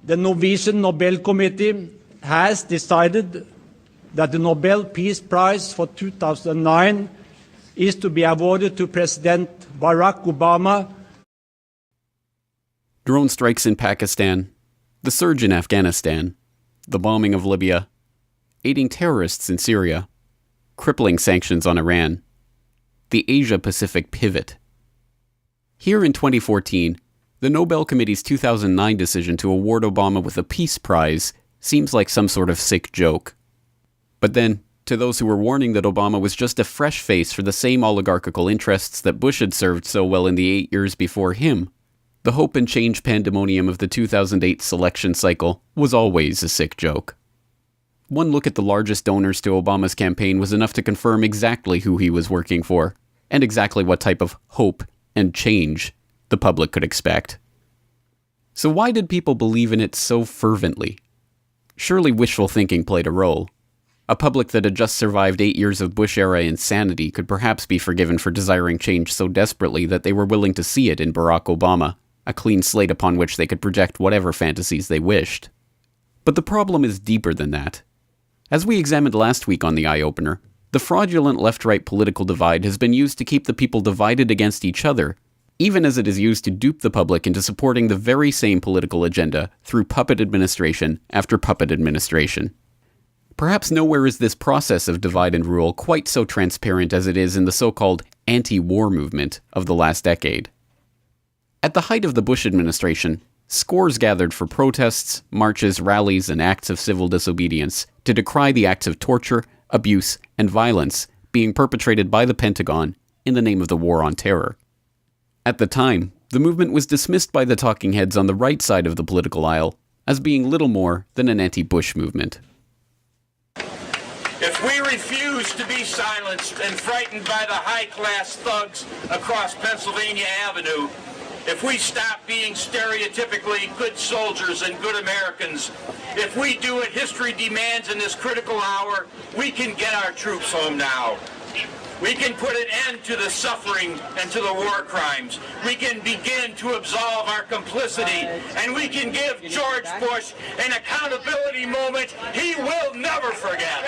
The Norwegian Nobel Committee has decided that the Nobel Peace Prize for 2009 is to be awarded to President Barack Obama. Drone strikes in Pakistan, the surge in Afghanistan, the bombing of Libya, aiding terrorists in Syria, crippling sanctions on Iran, the Asia-Pacific pivot. Here in 2014, the Nobel Committee's 2009 decision to award Obama with a Peace Prize seems like some sort of sick joke. But then, to those who were warning that Obama was just a fresh face for the same oligarchical interests that Bush had served so well in the 8 years before him, the hope and change pandemonium of the 2008 selection cycle was always a sick joke. One look at the largest donors to Obama's campaign was enough to confirm exactly who he was working for, and exactly what type of hope and change the public could expect. So why did people believe in it so fervently? Surely wishful thinking played a role. A public that had just survived 8 years of Bush-era insanity could perhaps be forgiven for desiring change so desperately that they were willing to see it in Barack Obama, a clean slate upon which they could project whatever fantasies they wished. But the problem is deeper than that. As we examined last week on the Eye-Opener, the fraudulent left-right political divide has been used to keep the people divided against each other, even as it is used to dupe the public into supporting the very same political agenda through puppet administration after puppet administration. Perhaps nowhere is this process of divide and rule quite so transparent as it is in the so-called anti-war movement of the last decade. At the height of the Bush administration, scores gathered for protests, marches, rallies, and acts of civil disobedience to decry the acts of torture, abuse, and violence being perpetrated by the Pentagon in the name of the war on terror. At the time, the movement was dismissed by the talking heads on the right side of the political aisle as being little more than an anti-Bush movement. If we refuse to be silenced and frightened by the high-class thugs across Pennsylvania Avenue, if we stop being stereotypically good soldiers and good Americans, if we do what history demands in this critical hour, we can get our troops home now. We can put an end to the suffering and to the war crimes. We can begin to absolve our complicity, and we can give George Bush an accountability moment he will never forget.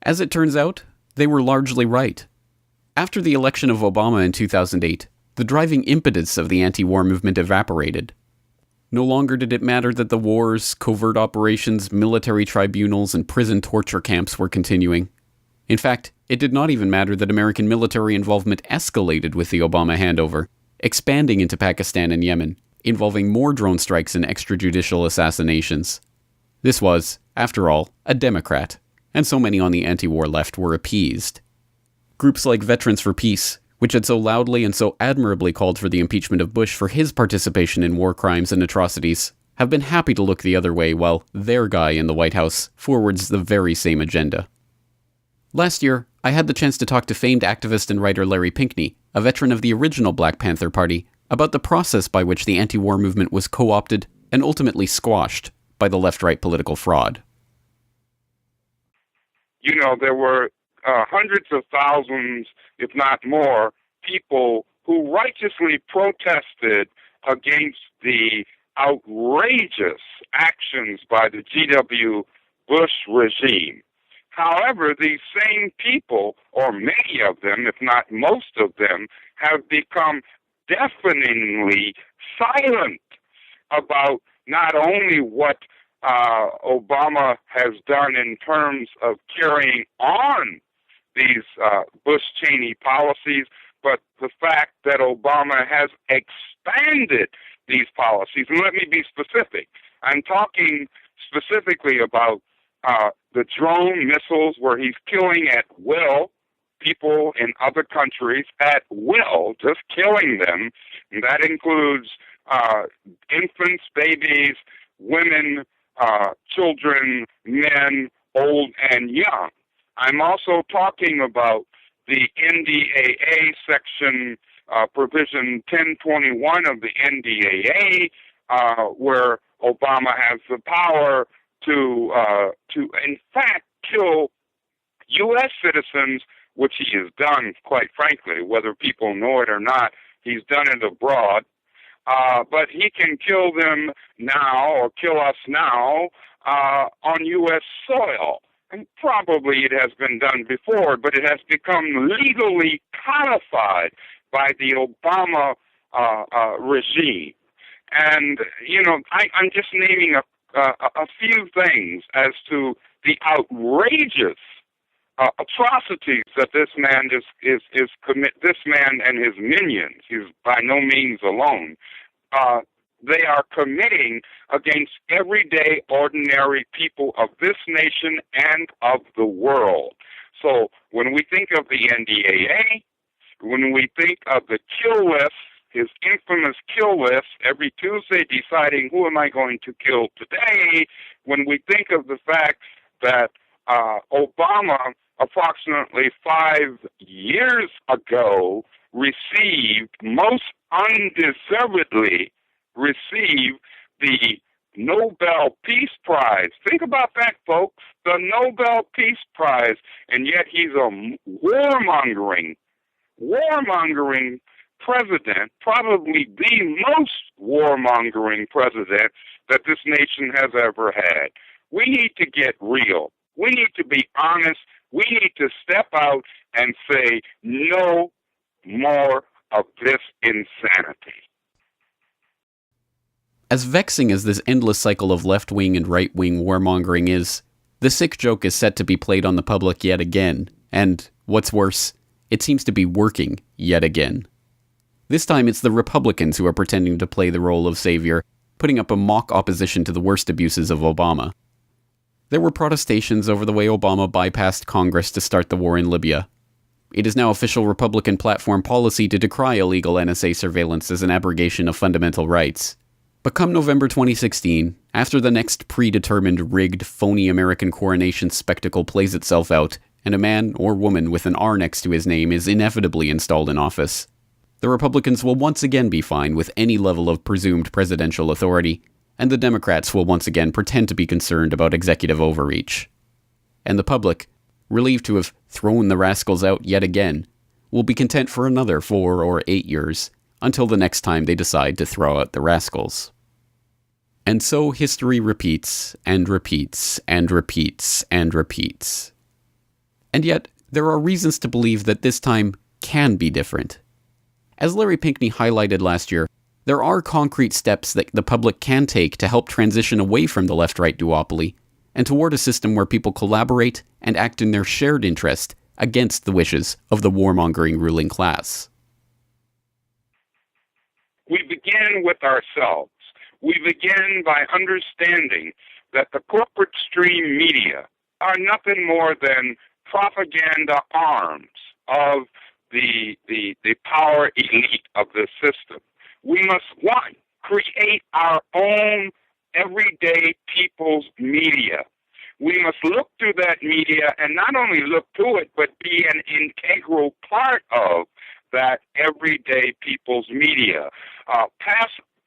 As it turns out, they were largely right. After the election of Obama in 2008, the driving impetus of the anti-war movement evaporated. No longer did it matter that the wars, covert operations, military tribunals, and prison torture camps were continuing. In fact, it did not even matter that American military involvement escalated with the Obama handover, expanding into Pakistan and Yemen, involving more drone strikes and extrajudicial assassinations. This was, after all, a Democrat, and so many on the anti-war left were appeased. Groups like Veterans for Peace, which had so loudly and so admirably called for the impeachment of Bush for his participation in war crimes and atrocities, have been happy to look the other way while their guy in the White House forwards the very same agenda. Last year, I had the chance to talk to famed activist and writer Larry Pinkney, a veteran of the original Black Panther Party, about the process by which the anti-war movement was co-opted and ultimately squashed by the left-right political fraud. You know, there were hundreds of thousands, if not more, people who righteously protested against the outrageous actions by the G.W. Bush regime. However, these same people, or many of them, if not most of them, have become deafeningly silent about not only what Obama has done in terms of carrying on these Bush-Cheney policies, but the fact that Obama has expanded these policies. And let me be specific. I'm talking specifically about the drone missiles where he's killing at will people in other countries at will, just killing them. And that includes infants, babies, women, children, men, old and young. I'm also talking about the NDAA Section Provision 1021 of the NDAA, where Obama has the power to in fact kill U.S. citizens, which he has done, quite frankly, whether people know it or not. He's done it abroad. But he can kill them now, or kill us now, on U.S. soil. And probably it has been done before, but it has become legally codified by the Obama regime. And, I'm just naming a few things as to the outrageous atrocities that this man this man and his minions, he's by no means alone, they are committing against everyday, ordinary people of this nation and of the world. So when we think of the NDAA, when we think of the kill list, his infamous kill list, every Tuesday deciding who am I going to kill today, when we think of the fact that Obama, approximately 5 years ago, most undeservedly received the Nobel Peace Prize. Think about that, folks, the Nobel Peace Prize, and yet he's a warmongering president, probably the most warmongering president that this nation has ever had. We need to get real. We need to be honest. We need to step out and say no more of this insanity. As vexing as this endless cycle of left-wing and right-wing warmongering is, the sick joke is set to be played on the public yet again, and, what's worse, it seems to be working yet again. This time it's the Republicans who are pretending to play the role of savior, putting up a mock opposition to the worst abuses of Obama. There were protestations over the way Obama bypassed Congress to start the war in Libya. It is now official Republican platform policy to decry illegal NSA surveillance as an abrogation of fundamental rights. But come November 2016, after the next predetermined, rigged, phony American coronation spectacle plays itself out, and a man or woman with an R next to his name is inevitably installed in office, the Republicans will once again be fine with any level of presumed presidential authority, and the Democrats will once again pretend to be concerned about executive overreach. And the public, relieved to have thrown the rascals out yet again, will be content for another 4 or 8 years, until the next time they decide to throw out the rascals. And so history repeats, and repeats, and repeats, and repeats. And yet, there are reasons to believe that this time can be different. As Larry Pinkney highlighted last year, there are concrete steps that the public can take to help transition away from the left-right duopoly, and toward a system where people collaborate and act in their shared interest against the wishes of the warmongering ruling class. We begin with ourselves. We begin by understanding that the corporate stream media are nothing more than propaganda arms of the power elite of the system. We must, one, create our own everyday people's media. We must look to that media and not only look to it, but be an integral part of that everyday people's media.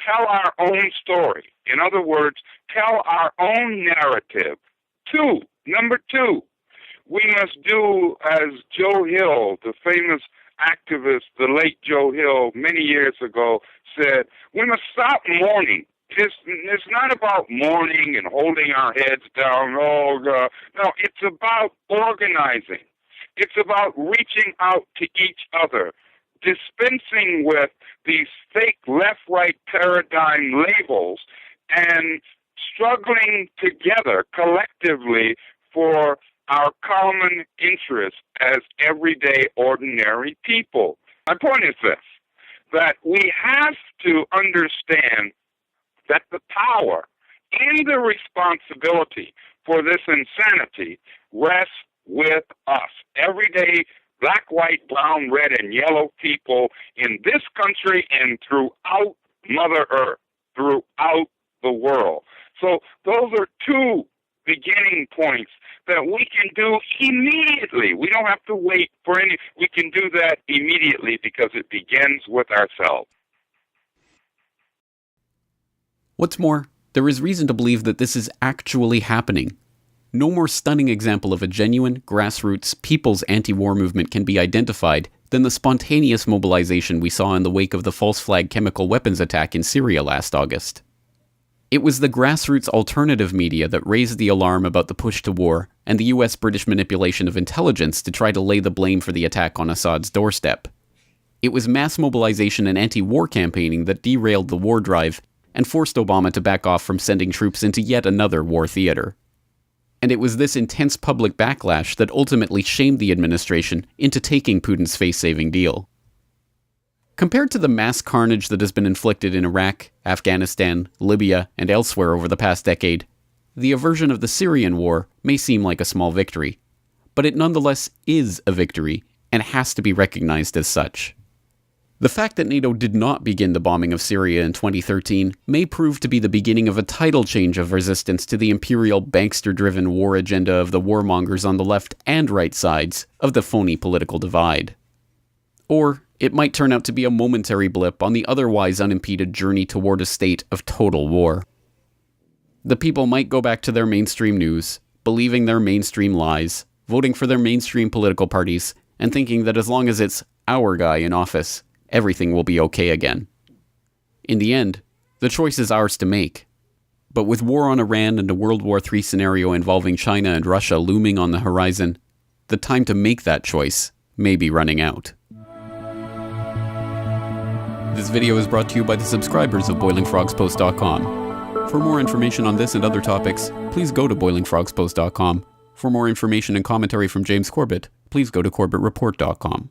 Tell our own story. In other words, tell our own narrative. Number two, we must do as Joe Hill, the famous activist, the late Joe Hill, many years ago, said, we must stop mourning. It's not about mourning and holding our heads down. Oh, God. No, it's about organizing. It's about reaching out to each other, dispensing with these fake left-right paradigm labels and struggling together collectively for our common interest as everyday ordinary people. My point is this, that we have to understand that the power and the responsibility for this insanity rests with us, everyday black, white, brown, red, and yellow people in this country and throughout Mother Earth, throughout the world. So those are two beginning points that we can do immediately. We don't have to wait for any. We can do that immediately because it begins with ourselves. What's more, there is reason to believe that this is actually happening. No more stunning example of a genuine, grassroots, people's anti-war movement can be identified than the spontaneous mobilization we saw in the wake of the false flag chemical weapons attack in Syria last August. It was the grassroots alternative media that raised the alarm about the push to war and the US-British manipulation of intelligence to try to lay the blame for the attack on Assad's doorstep. It was mass mobilization and anti-war campaigning that derailed the war drive and forced Obama to back off from sending troops into yet another war theater. And it was this intense public backlash that ultimately shamed the administration into taking Putin's face-saving deal. Compared to the mass carnage that has been inflicted in Iraq, Afghanistan, Libya, and elsewhere over the past decade, the aversion of the Syrian war may seem like a small victory, but it nonetheless is a victory and has to be recognized as such. The fact that NATO did not begin the bombing of Syria in 2013 may prove to be the beginning of a tidal change of resistance to the imperial, bankster-driven war agenda of the warmongers on the left and right sides of the phony political divide. Or it might turn out to be a momentary blip on the otherwise unimpeded journey toward a state of total war. The people might go back to their mainstream news, believing their mainstream lies, voting for their mainstream political parties, and thinking that as long as it's our guy in office, everything will be okay again. In the end, the choice is ours to make. But with war on Iran and a World War III scenario involving China and Russia looming on the horizon, the time to make that choice may be running out. This video is brought to you by the subscribers of BoilingFrogsPost.com. For more information on this and other topics, please go to BoilingFrogsPost.com. For more information and commentary from James Corbett, please go to CorbettReport.com.